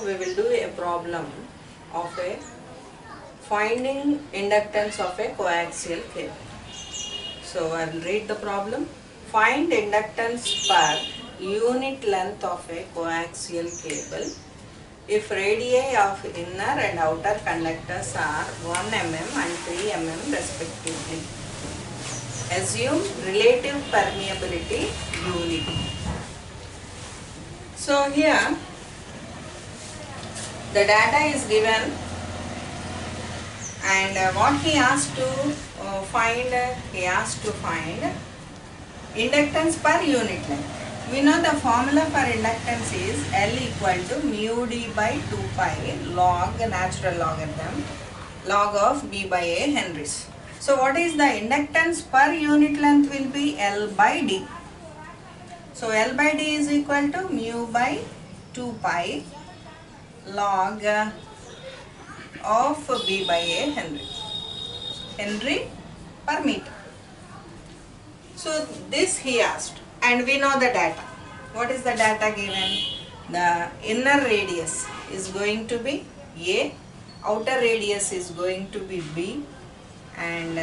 we will do a problem of a finding inductance of a coaxial cable. So I will read the problem. Find inductance per unit length of a coaxial cable if radii of inner and outer conductors are 1 mm and 3 mm respectively. Assume relative permeability unity. So here the data is given, and what he asked to find, he asked to find inductance per unit length. We know the formula for inductance is L equal to mu d by 2 pi log natural logarithm log of B by A henries. So what is the inductance per unit length will be L by D. So L by D is equal to mu by 2 pi log of B by A Henry per meter. So this he asked, and we know the data. What is the data given? The inner radius is going to be A, outer radius is going to be B, and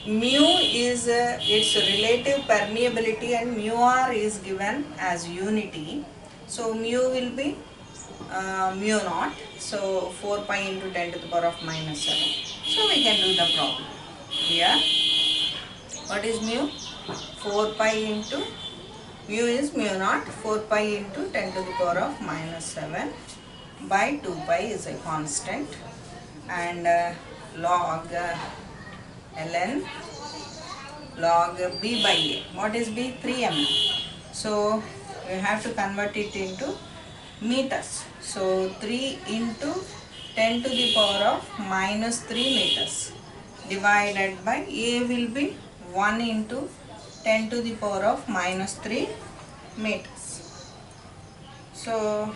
mu is its relative permeability, and mu r is given as unity. So mu will be mu naught, so 4 pi into 10 to the power of minus 7. So we can do the problem. Here, what is mu? 4 pi into, mu is mu naught, 4 pi into 10 to the power of minus 7 by 2 pi is a constant, and log ln log B by A. What is B? 3 mm. So we have to convert it into meters. So 3 into 10 to the power of minus 3 meters divided by A will be 1 into 10 to the power of minus 3 meters. So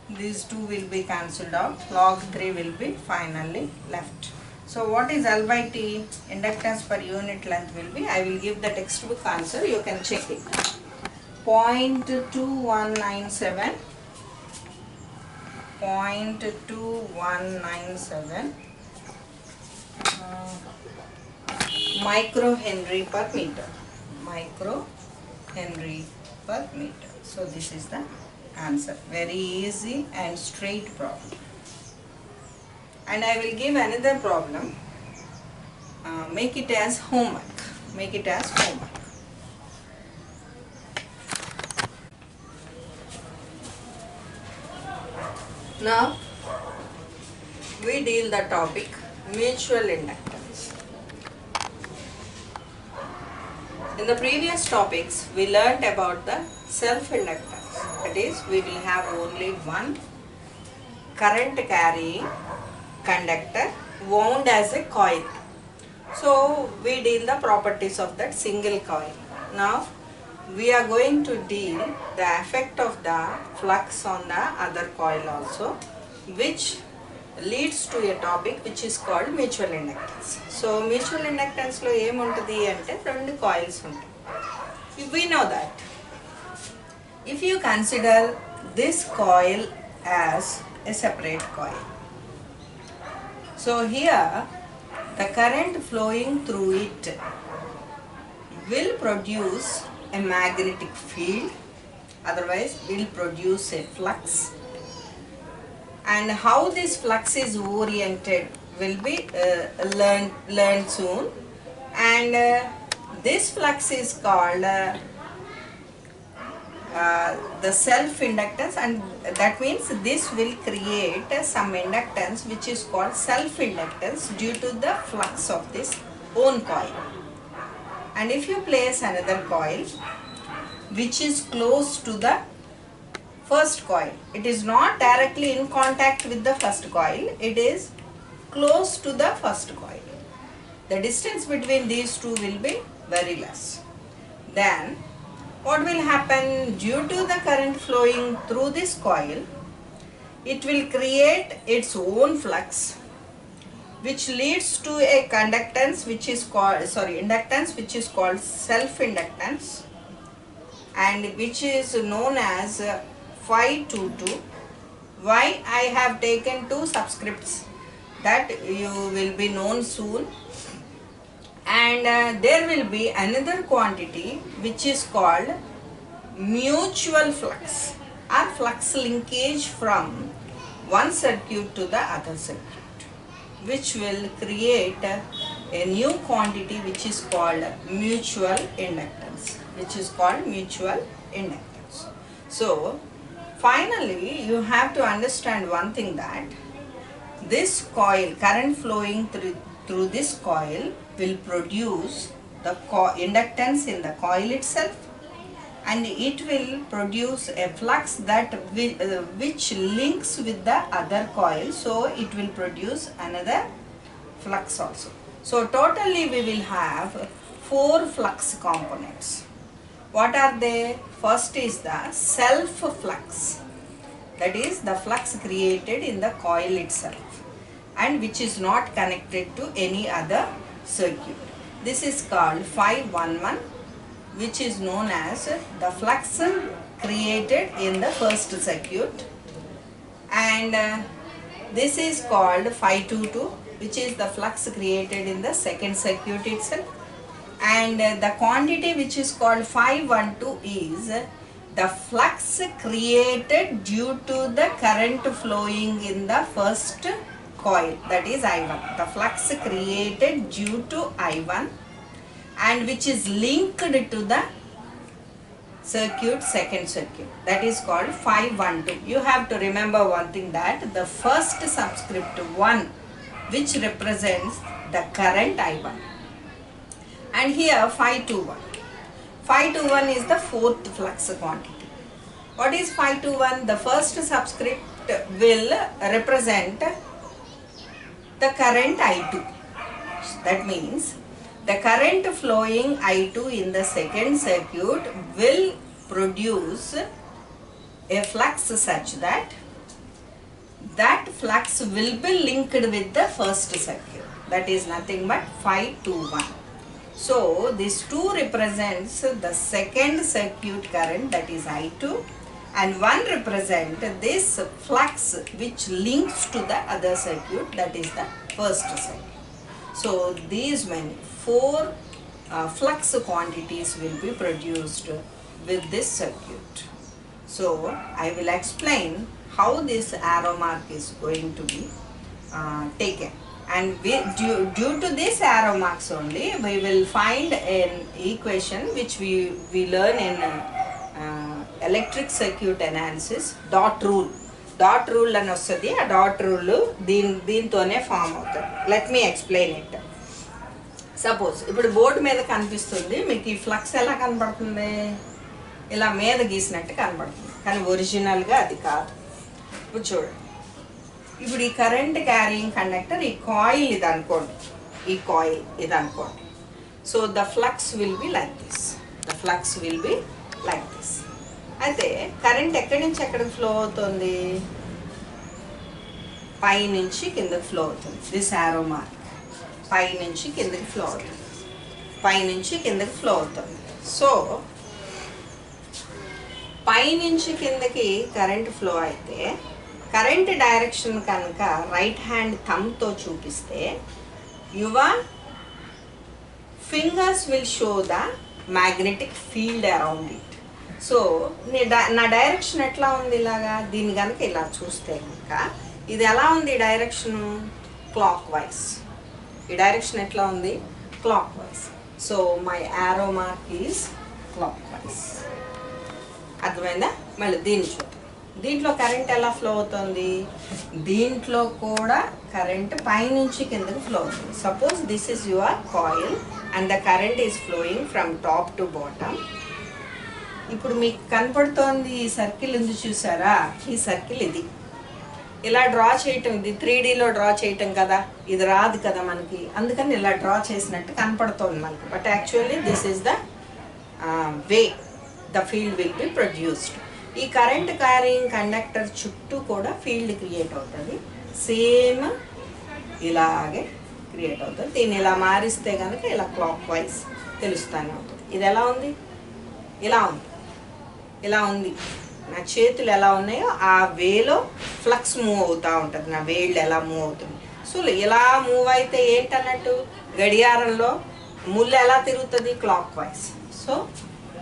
these two will be cancelled out. Log 3 will be finally left. So what is L by T? Inductance per unit length will be, I will give the textbook answer, you can check it. 0.2197 microhenry per meter. Microhenry per meter. So this is the answer. Very easy and straight problem. And I will give another problem. Make it as homework. Make it as homework. Now we deal the topic mutual inductance. In the previous topics we learnt about the self-inductance. That is, we will have only one current carrying conductor wound as a coil. So we deal the properties of that single coil. Now we are going to deal the effect of the flux on the other coil also, which leads to a topic which is called mutual inductance. So mutual inductance lo em untadi ante rendu coils untayi. We know that if you consider this coil as a separate coil, so here the current flowing through it will produce a magnetic field, otherwise will produce a flux, and how this flux is oriented will be learned soon, and this flux is called the self-inductance, and that means this will create some inductance which is called self-inductance due to the flux of this own coil. And if you place another coil which is close to the first coil, it is not directly in contact with the first coil, it is close to the first coil. The distance between these two will be very less. Then what will happen? Due to the current flowing through this coil, it will create its own flux, which leads to a conductance which is called, inductance which is called self-inductance, and which is known as phi 22. Why I have taken two subscripts that you will be known soon, and there will be another quantity which is called mutual flux or flux linkage from one circuit to the other circuit, which will create a new quantity which is called mutual inductance, So finally you have to understand one thing, that this coil, current flowing through this coil will produce the inductance in the coil itself, and it will produce a flux that which links with the other coil, so it will produce another flux also. So totally we will have 4 flux components. What are they? First is the self flux, that is the flux created in the coil itself and which is not connected to any other circuit. This is called phi 11, which is known as the flux created in the first circuit, and this is called phi 22, which is the flux created in the second circuit itself, and the quantity which is called phi 12 is the flux created due to the current flowing in the first coil, that is I1, the flux created due to I1 and which is linked to the second circuit, that is called phi 12. You have to remember one thing, that the first subscript 1 which represents the current I1, and here phi 21. Phi 21 is the fourth flux quantity. What is phi 21? The first subscript will represent the current I2. That means the current flowing I2 in the second circuit will produce a flux such that flux will be linked with the first circuit, that is nothing but phi 21. So this 2 represents the second circuit current, that is I2, and 1 represents this flux which links to the other circuit, that is the first circuit. So these many 4 flux quantities will be produced with this circuit. So I will explain how this arrow mark is going to be taken, and due to this arrow marks only we will find an equation which we learn in electric circuit analysis, dot rule అని వస్తుంది. ఆ dot rule దీంతోనే form అవుతుంది. Let me explain it. Suppose ఇప్పుడు board మీద కనిపిస్తుంది మీకు, ఈ ఫ్లక్స్ ఎలా కనబడుతుంది? ఇలా మీద గీసినట్టు కనబడుతుంది, కానీ ఒరిజినల్గా అది కాదు. ఇప్పుడు చూడండి, ఇప్పుడు ఈ కరెంట్ క్యారింగ్ కండక్టర్, ఈ కాయిల్ ఇది అనుకోండి, so the flux will be like this. అయితే కరెంట్ ఎక్కడి నుంచి ఎక్కడికి ఫ్లో అవుతుంది? పై నుంచి కిందకి ఫ్లో అవుతుంది. దిస్ యారో మార్క్ పై నుంచి కిందకి ఫ్లో అవుతుంది. సో పై నుంచి కిందకి కరెంట్ ఫ్లో అయితే కరెంట్ డైరెక్షన్ కనుక రైట్ హ్యాండ్ థంబ్తో చూపిస్తే your fingers will show the magnetic field around it. So నా డైరెక్షన్ ఎట్లా ఉంది? ఇలాగా దీన్ని కనుక ఇలా చూస్తే కనుక ఇది ఎలా ఉంది డైరెక్షన్? Clock wise. ఈ డైరెక్షన్ ఎట్లా ఉంది? Clock wise. So my arrow mark is clock wise. అర్థమైందా? మళ్ళీ దీన్ని చూద్దాం. దీంట్లో కరెంట్ ఎలా ఫ్లో అవుతుంది? దీంట్లో కూడా కరెంట్ పైనుంచి కిందకి ఫ్లో అవుతుంది. Suppose this is your coil and the current is flowing from top to bottom. ఇప్పుడు మీకు కనపడుతోంది ఈ సర్కిల్ ఉంది, చూసారా? ఈ సర్కిల్ ఇది ఇలా డ్రా చేయటం, ఇది 3Dలో డ్రా చేయటం కదా, ఇది రాదు కదా మనకి, అందుకని ఇలా డ్రా చేసినట్టు కనపడుతోంది మనకి. But actually this is the way the field will be produced. ఈ కరెంట్ క్యారింగ్ కండక్టర్ చుట్టూ కూడా ఫీల్డ్ క్రియేట్ అవుతుంది, సేమ్ ఇలాగే క్రియేట్ అవుతుంది. దీన్ని ఇలా మారిస్తే కనుక ఇలా క్లాక్ వైజ్ తెలుస్తూనే ఉంటుంది. ఇది ఎలా ఉంది? ఇలా ఉంది. ఇలా ఉంది, నా చేతులు ఎలా ఉన్నాయో ఆ వేలో ఫ్లక్స్ మూవ్ అవుతూ ఉంటుంది, నా వేళ్ళు ఎలా మూవ్ అవుతుంది. సో ఇలా మూవ్ అయితే ఏంటన్నట్టు, గడియారంలో ముళ్ళు ఎలా తిరుగుతుంది, clock wise. So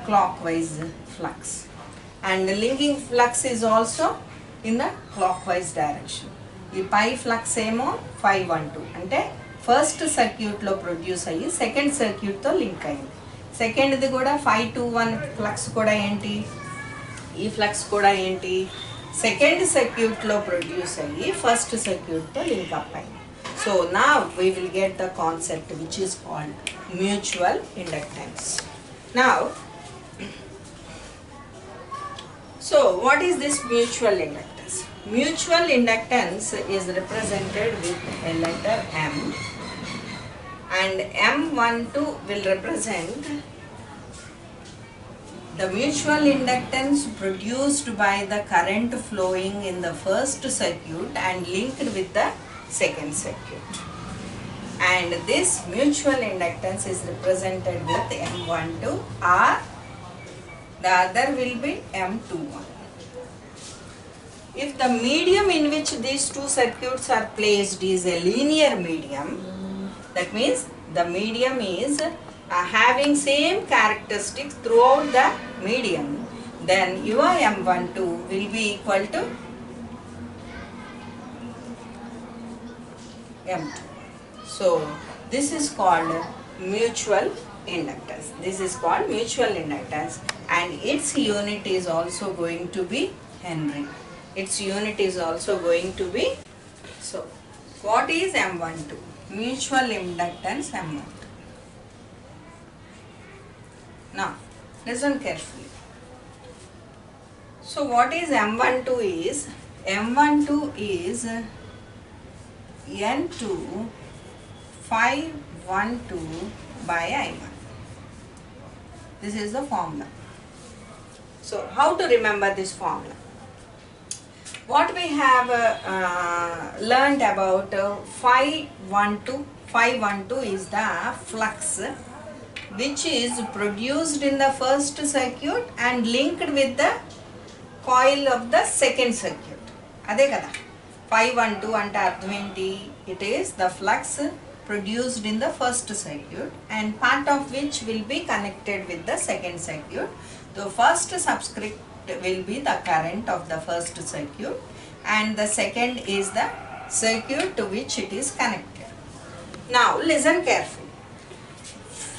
clock wise flux, and linking flux is also in the clock wise direction. ఈ పై ఫ్లక్స్ ఏమో 512 అంటే ఫస్ట్ సర్క్యూట్లో ప్రొడ్యూస్ అయ్యి సెకండ్ సర్క్యూట్తో లింక్ అయింది. సెకండ్ది కూడా 521 ఫ్లక్స్ కూడా ఏంటి, ఈ ఫ్లక్స్ కూడా ఏంటి, సెకండ్ సర్క్యూట్లో ప్రొడ్యూస్ అయ్యి ఫస్ట్ సర్క్యూట్తో లింక్ అప్ అయింది. సో నా we will get the concept which is called mutual inductance. Now so what is this mutual inductance? Mutual inductance is represented with a letter M, and M12 will represent the mutual inductance produced by the current flowing in the first circuit and linked with the second circuit. And this mutual inductance is represented with M12, or the other will be M21. If the medium in which these two circuits are placed is a linear medium, that means the medium is having same characteristics throughout the medium, then your M12 will be equal to M2. So this is called mutual inductance. This is called mutual inductance, and its unit is also going to be Henry. Its unit is also going to be. So what is M12? Mutual inductance M12. Now listen carefully. So what is M12 is, M12 is N2 512 by I1. This is the formula. So how to remember this formula? What we have learned about 512 is the flux which is produced in the first circuit and linked with the coil of the second circuit. Ade kada 512 ante ardham enti, it is the flux produced in the first circuit and part of which will be connected with the second circuit. The first subscript will be the current of the first circuit, and the second is the circuit to which it is connected. Now listen carefully.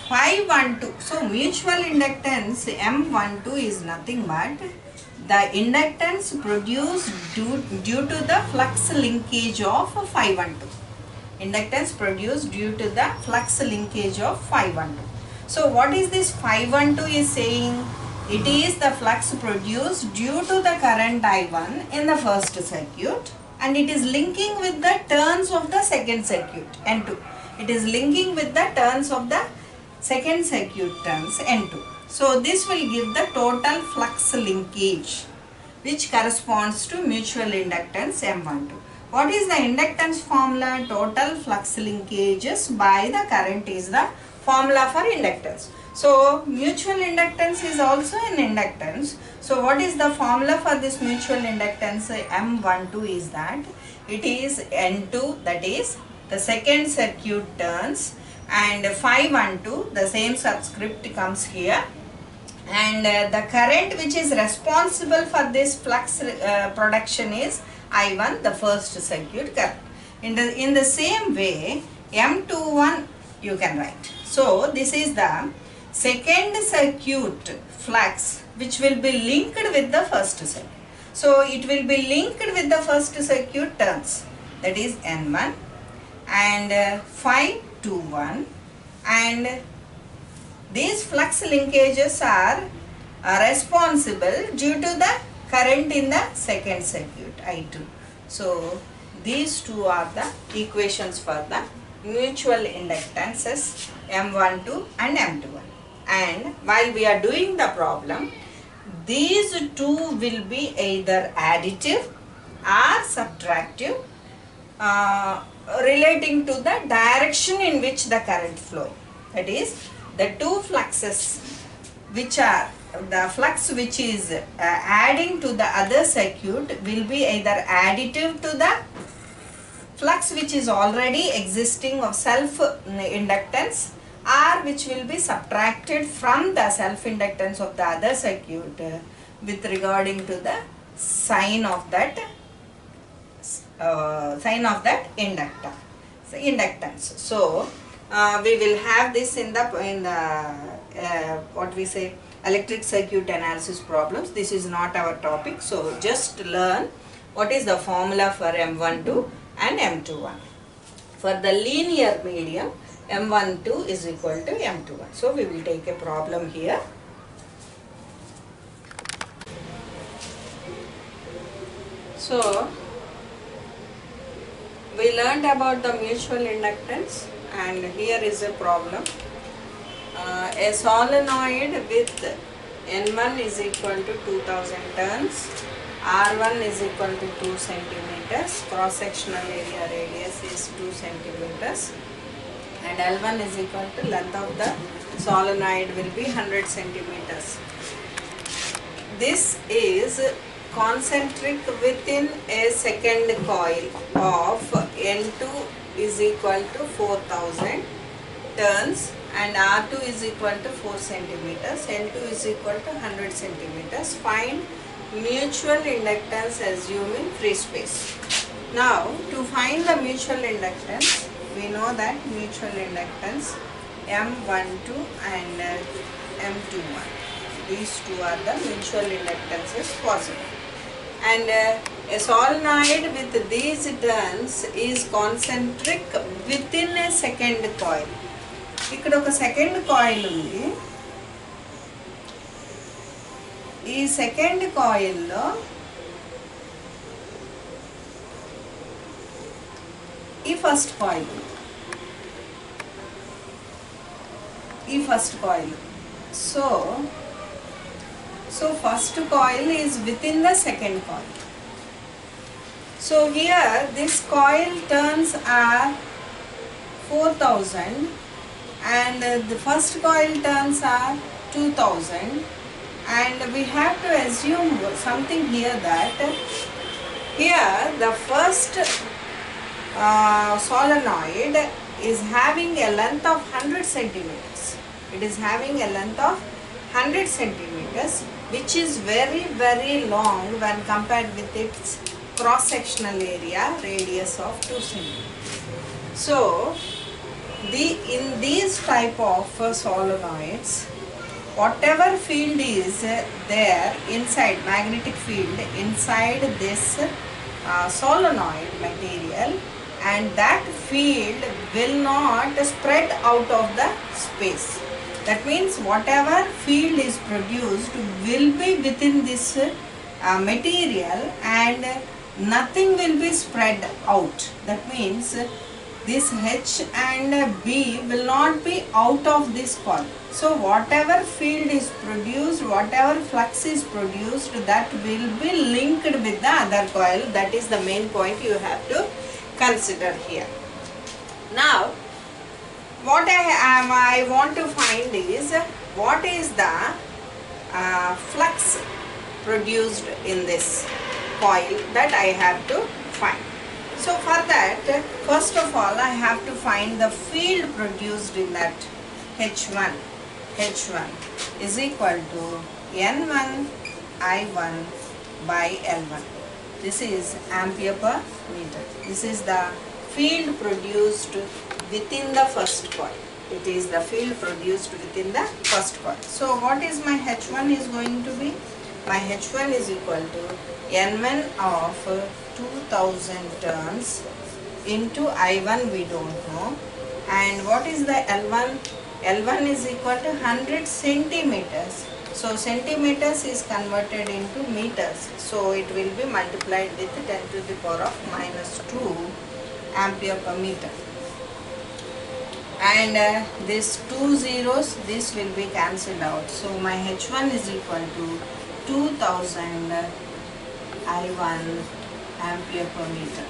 512, so mutual inductance M12 is nothing but the inductance produced due to the flux linkage of 512. Inductance produced due to the flux linkage of 512. So what is this 512 is saying? It is the flux produced due to the current I1 in the first circuit, and it is linking with the turns of the second circuit N2. It is linking with the turns of the second circuit turns N2. So this will give the total flux linkage which corresponds to mutual inductance M12. What is the inductance formula? Total flux linkages by the current is the formula for inductance. So mutual inductance is also an inductance. So what is the formula for this mutual inductance M12 is that it is N2, that is the second circuit turns, and 512 the same subscript comes here, and the current which is responsible for this flux production is I1, the first circuit current. In the same way M21 you can write. So this is the second circuit flux which will be linked with the first circuit. So it will be linked with the first circuit turns, that is N1 and 521, and these flux linkages are responsible due to the current in the second circuit I2. So these two are the equations for the mutual inductances M12 and M21. And while we are doing the problem, these two will be either additive or subtractive relating to the direction in which the current flow. That is, the two fluxes which are the flux which is adding to the other circuit will be either additive to the flux which is already existing of self inductance, or which will be subtracted from the self inductance of the other circuit with regarding to the sign of that inductance. So we will have this in the what we say, electric circuit analysis problems. This is not our topic, so just learn what is the formula for M12 and M21. For the linear medium, M12 is equal to M21. So we will take a problem here. So we learned about the mutual inductance, and here is a problem. A solenoid with N1 is equal to 2000 turns, R1 is equal to 2 centimeters, cross sectional area radius is 2 centimeters, and L1 is equal to length of the solenoid will be 100 centimeters. This is concentric within a second coil of N2 is equal to 4000 turns, and R2 is equal to 4 centimeters, N2 is equal to 100 centimeters. Find mutual inductance assuming free space. Now, to find the mutual inductance, we know that mutual inductance M12 and M21. These two are the mutual inductances possible. And a solenoid with these turns is concentric within a second coil. ఇక్కడ ఒక second coil ఉంది. ఈ second కాయిల్లో ఈ first coil, so first coil is within the second coil. So here this coil turns are 4000 and the first coil turns are 2000, and we have to assume something here, that here the first solenoid is having a length of 100 centimeters. It is having a length of 100 centimeters, which is very long when compared with its cross sectional area radius of 2 centimeters. So in these type of solenoids, whatever field is there inside, magnetic field inside this solenoid material, and that field will not spread out of the space. That means whatever field is produced will be within this material and nothing will be spread out. That means this H and B will not be out of this coil. So whatever field is produced, whatever flux is produced, that will be linked with the other coil. That is the main point you have to consider here. Now what I want to find is what is the flux produced in this coil, that I have to find. So for that, first of all I have to find the field produced in that H1. H1 is equal to N1 I1 by L1. This is ampere per meter. This is the field produced within the first coil. It is the field produced within the first coil. So what is my H1 is going to be? My H1 is equal to N1 of 2000 turns into I1, we don't know. And what is the L1? L1 is equal to 100 centimeters. So centimeters is converted into meters. So it will be multiplied with 10 to the power of minus 2 ampere per meter. And this 2 zeros, this will be cancelled out. So my H1 is equal to 2000 I1 ampere per meter.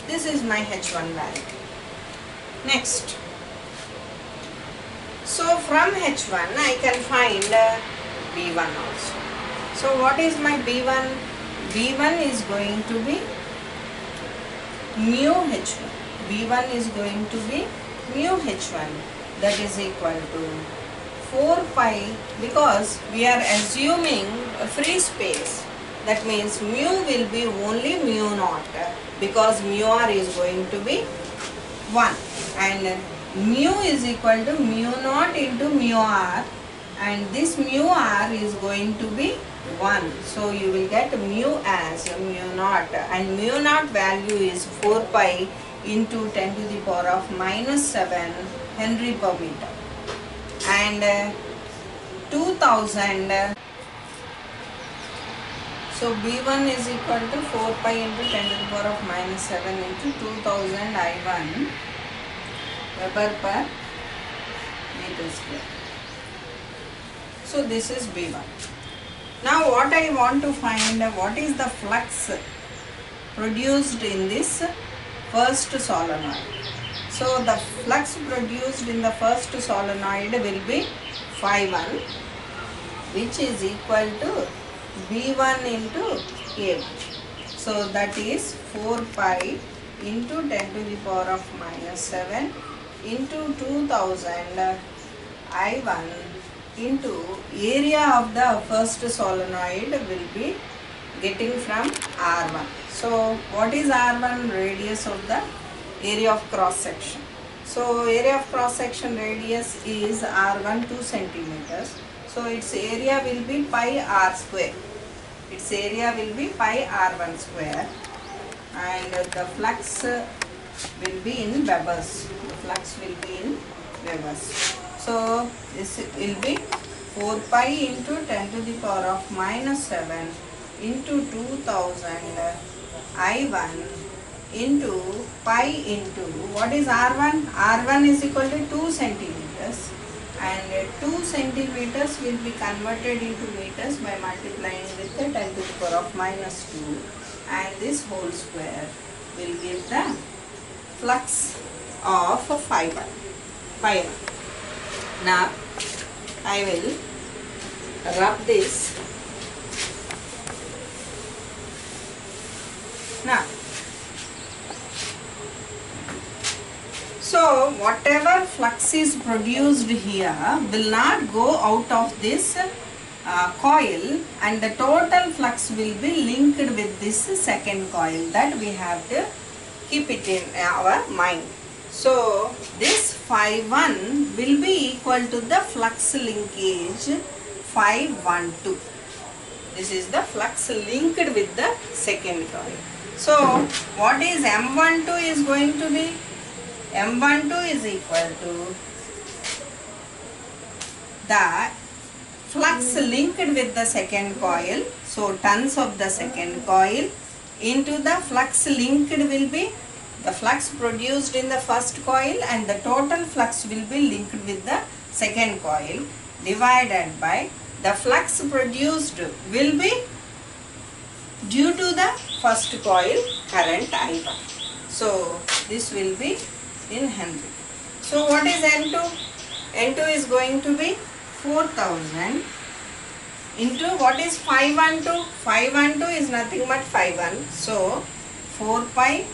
This is my H1 value. Next, so from H1 I can find B1 also. So what is my B1? B1 is going to be mu H1. B1 is going to be mu H1, that is equal to 4 pi, because we are assuming a free space. That means mu will be only mu naught, because mu r is going to be 1, and mu is equal to mu naught into mu r, and this mu r is going to be 1. So you will get mu as mu naught, and mu naught value is 4 pi into 10 to the power of minus 7 Henry per meter, and 2000. So B1 is equal to 4 pi into 10 to the power of minus 7 into 2000 I1 Weber per meter square. So this is B1. Now what I want to find, what is the flux produced in this first solenoid. So the flux produced in the first solenoid will be phi1, which is equal to B1 into A1. So that is 4 pi into 10 to the power of minus 7 into 2000 I1 into area of the first solenoid will be getting from R1. So what is R1? Radius of the area of cross section. So area of cross section radius is R1 2 centimeters. So its area will be pi r square. Its area will be pi r1 square, and the flux will be in Webers. The flux will be in Webers. So this will be 4 pi into 10 to the power of minus 7 into 2000 I1 into pi into, what is R1? R1 is equal to 2 centimeters, and 2 centimeters will be converted into meters by multiplying with the 10 to the power of minus 2, and this whole square will give the flux of phi1. Now I will rub this. Now, so whatever flux is produced here will not go out of this coil, and the total flux will be linked with this second coil. That we have to keep it in our mind. So this phi1 will be equal to the flux linkage phi12. This is the flux linked with the second coil. So what is M12 is going to be? M12 is equal to the flux linked with the second coil. So turns of the second coil into the flux linked will be the flux produced in the first coil, and the total flux will be linked with the second coil, divided by the flux produced will be due to the first coil current I1. So this will be in Henry. So what is N2? N2 is going to be 4000 into, what is phi12? Phi12 is nothing but phi1. So 4 pi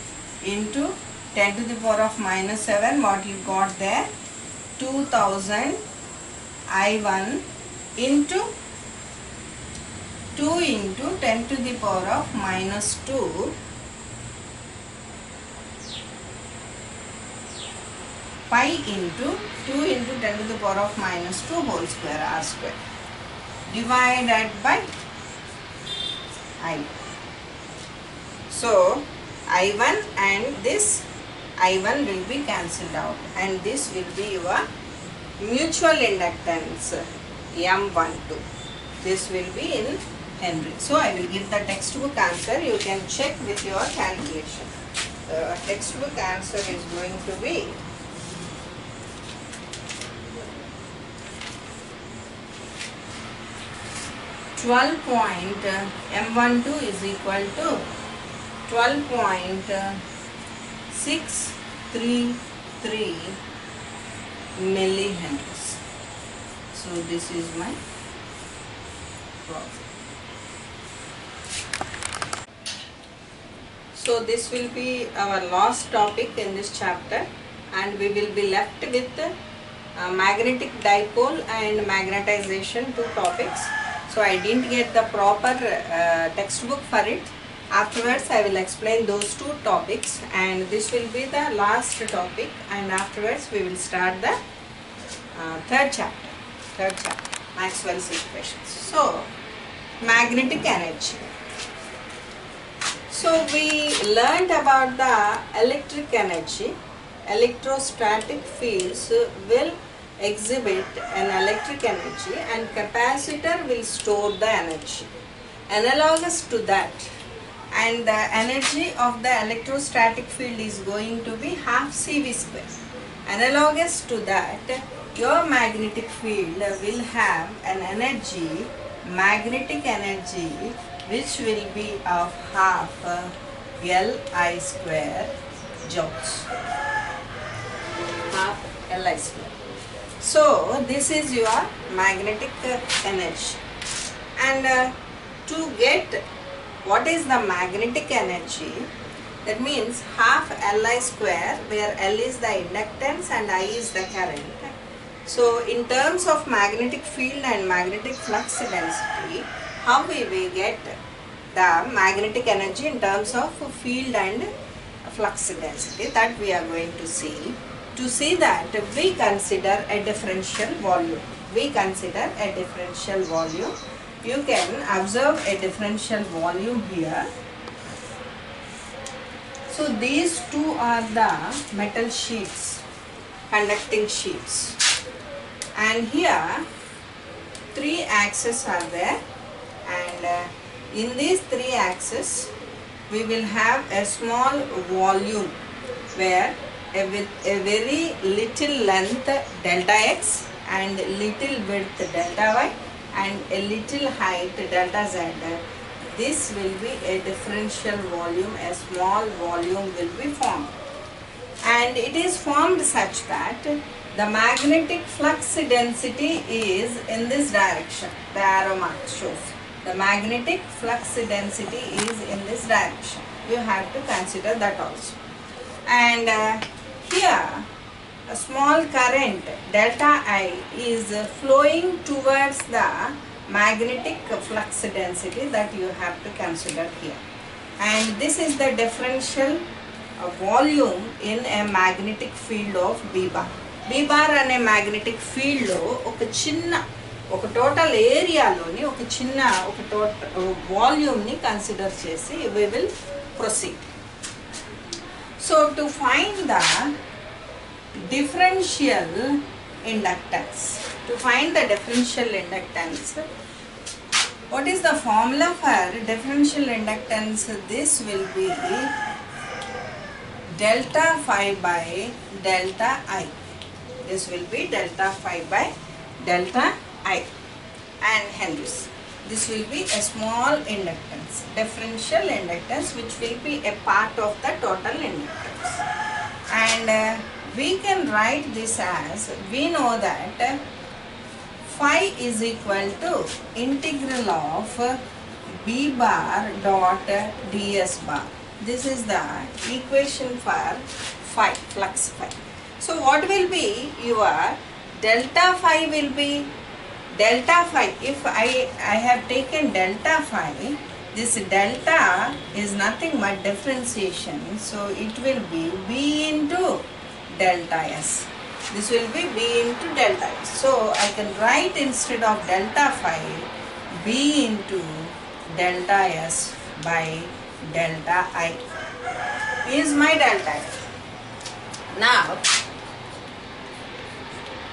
into 10 to the power of minus 7, what you got there? 2000 I1 into 2 into 10 to the power of minus 2 pi into 2 into 10 to the power of minus 2 whole square r square, divided by I. So I1 and this I1 will be cancelled out, and this will be your mutual inductance M12. This will be in Henry. So I will give the textbook answer. You can check with your calculation. The textbook answer is going to be M12 is equal to 12.633 millihenries. So this is my So this will be our last topic in this chapter, and we will be left with magnetic dipole and magnetization, two topics. So I didn't get the proper textbook for it. Afterwards I will explain those two topics, and this will be the last topic, and afterwards we will start the third chapter, Maxwell's equations. So magnetic energy. So we learned about the electric energy. Electrostatic fields will exhibit an electric energy and capacitor will store the energy. Analogous to that, and the energy of the electrostatic field is going to be half CV square. Analogous to that, your magnetic field will have an energy, magnetic energy, which will be of half Li square joules. Half Li square. So this is your magnetic energy, and to get what is the magnetic energy, that means half Li square, where L is the inductance and I is the current. So in terms of magnetic field and magnetic flux density, how we will get the magnetic energy in terms of field and flux density, that we are going to see. To see that, we consider a differential volume. You can observe a differential volume here. So these two are the metal sheets, conducting sheets, and here three axes are there, and in these three axes we will have a small volume where with a very little length delta x and little width delta y and a little height delta z. This will be a differential volume, a small volume will be formed, and it is formed such that the magnetic flux density is in this direction. The arrow mark shows the magnetic flux density is in this direction. You have to consider that also. And here a small current delta I is flowing towards the magnetic flux density, that you have to consider here. And this is the differential volume in a magnetic field of B bar. B bar and a magnetic field lo ఒక total area loni ఒక చిన్న volume ni consider chesi we will proceed. So to find the differential inductance, what is the formula for differential inductance? This will be delta phi by delta I. This will be delta phi by delta I, and hence this will be a small inductance, differential inductance, which will be a part of the total inductance. And we can write this as, we know that phi is equal to integral of B bar dot ds bar. This is the equation for phi, flux phi. So what will be your delta phi? Will be delta phi. If I have taken delta phi, this delta is nothing but differentiation, so it will be B into delta S. This will be B into delta S. So I can write instead of delta phi B into delta S by delta I is my delta S. Now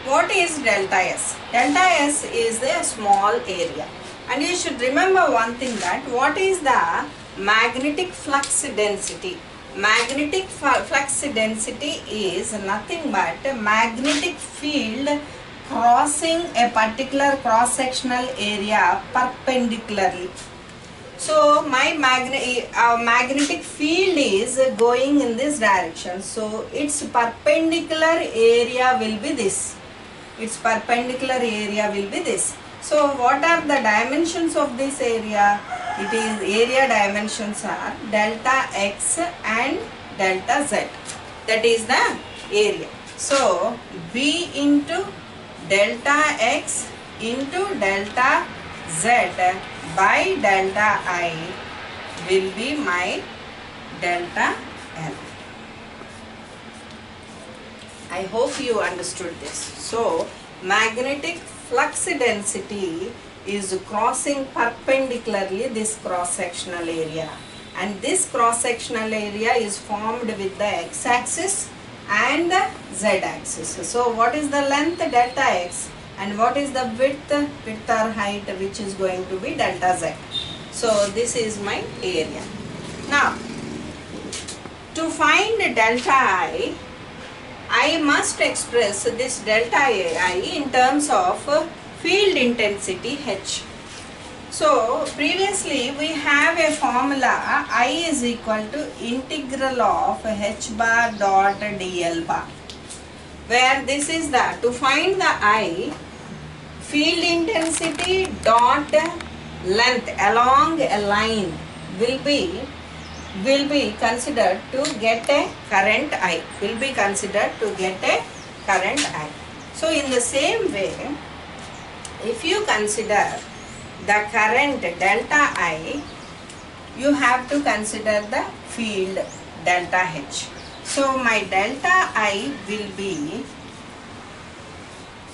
what is delta S? Delta S is a small area, and you should remember one thing, that what is the magnetic flux density? Magnetic flux density is nothing but magnetic field crossing a particular cross-sectional area perpendicularly. So my magnetic field is going in this direction, so its perpendicular area will be this. So what are the dimensions of this area? It is area dimensions are delta x and delta z. That is the area. So B into delta x into delta z by delta I will be my delta L. I hope you understood this. So magnetic flux density is crossing perpendicularly this cross-sectional area, and this cross-sectional area is formed with the x-axis and the z-axis. So what is the length? Delta x. And what is the width? Width or height, which is going to be delta z. So this is my area. Now to find delta I must express this delta I in terms of field intensity H. So previously we have a formula I is equal to integral of H bar dot dl bar, where this is the, to find the I, field intensity dot length along a line will be considered to get a current I. Will be considered to get a current I. So in the same way, if you consider the current delta I, you have to consider the field delta H. So my delta I will be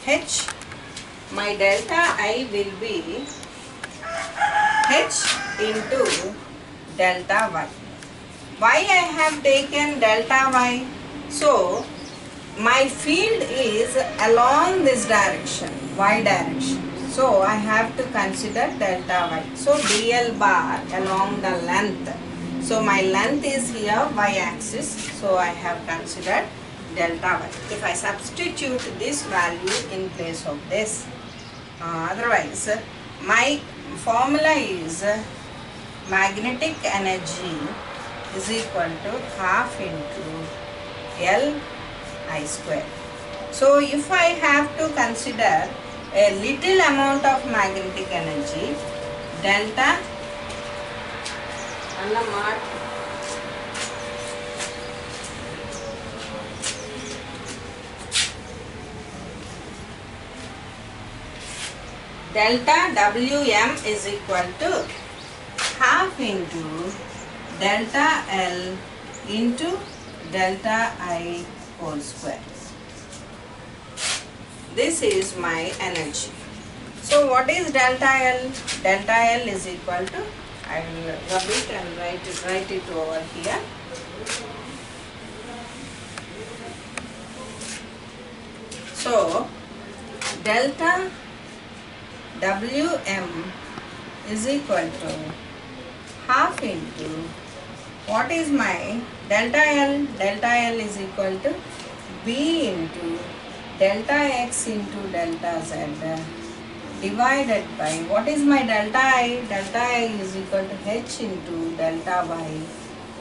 H. My delta I will be H into delta Y. Why I have taken delta Y? So my field is along this direction, Y direction. So I have to consider delta Y. So dl bar along the length. So my length is here, Y axis. So I have considered delta Y. If I substitute this value in place of this, otherwise my formula is magnetic energy is equal to half into L I square. So if I have to consider a little amount of magnetic energy, delta Wm is equal to half into delta L into delta I whole square. This is my energy. So what is delta L? Delta L is equal to, I will rub it and write it over here. So delta Wm is equal to half into, what is my delta L? Delta L is equal to B into delta x into delta z divided by, what is my delta I? Delta I is equal to h into delta y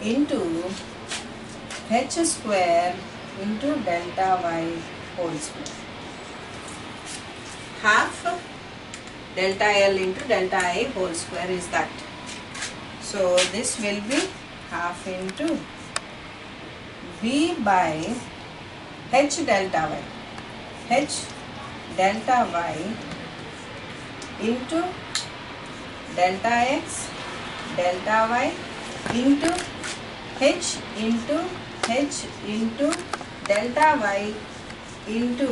into h square into delta y whole square. Half delta L into delta I whole square is that. So this will be half into B by h delta y. H delta y into delta x delta y into h into delta y into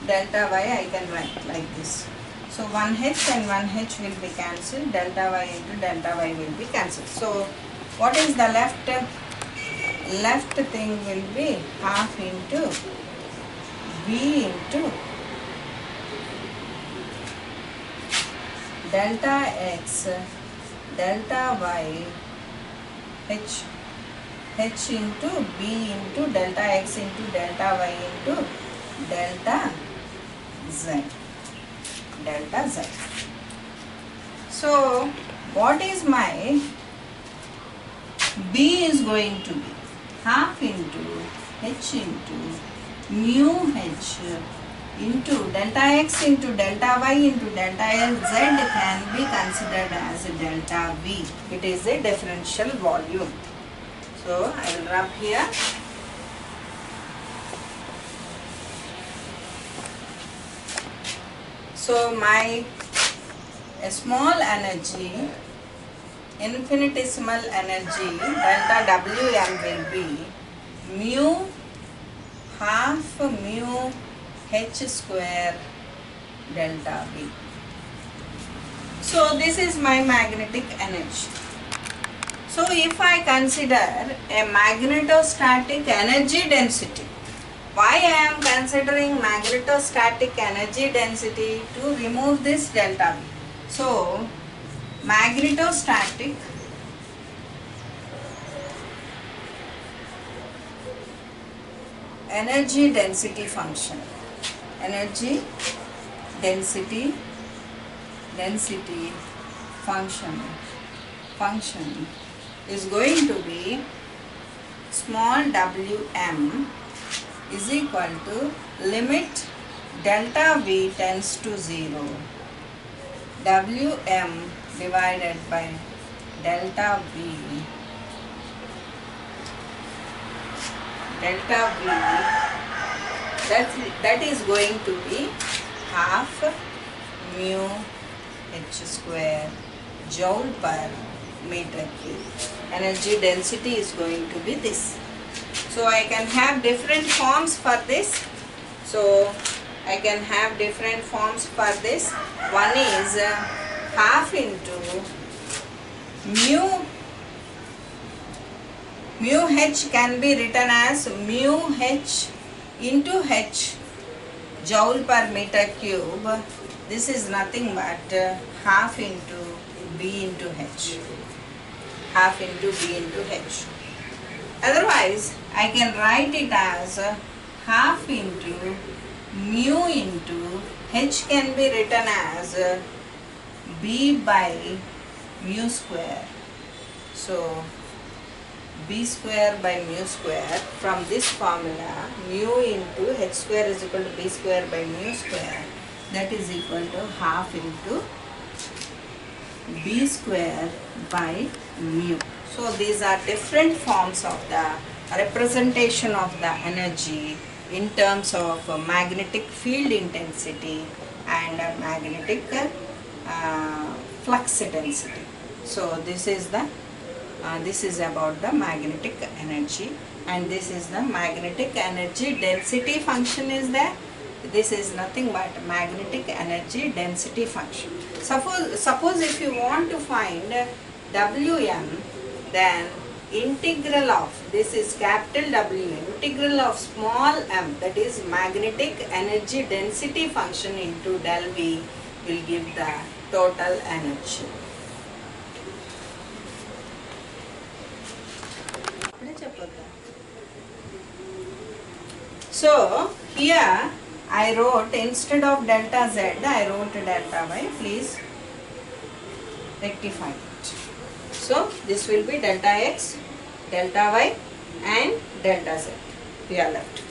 delta y. I can write like this. So 1h and 1h will be cancelled, delta y into delta y will be cancelled. So what is the left? Left thing will be half into B into delta x delta y h into B into delta x into delta y into delta z. So what is my B is going to be half into h into mu h into delta x into delta y into delta z can be considered as delta V. It is a differential volume. So I will rub here. So my small energy, infinitesimal energy delta Wm will be mu half mu h square delta V. So this is my magnetic energy. So if I consider a magnetostatic energy density, why I am considering magnetostatic energy density? To remove this delta V. So magnetostatic energy density function, energy density function is going to be small Wm is equal to limit delta V tends to 0, Wm divided by delta V that is going to be half mu h square joule per meter cube. Energy density is going to be this. So I can have different forms for this. So I can have different forms for this. One is half into mu h can be written as mu h into h joule per meter cube. This is nothing but half into B into h. Half into B into h. Otherwise, I can write it as half into mu into h can be written as B by mu square. So B square by mu square, from this formula mu into h square is equal to B square by mu square, that is equal to half into B square by mu. So these are different forms of the representation of the energy in terms of magnetic field intensity and magnetic flux density. So this is the this is about the magnetic energy, and this is the magnetic energy density function is there. This is nothing but magnetic energy density function. Suppose if you want to find Wm, then integral of, this is capital W, integral of small m, that is magnetic energy density function into del V will give the total energy. So here I wrote, instead of delta Z, I wrote delta Y. Please rectify it. So this will be delta X, delta Y and delta Z. We are left.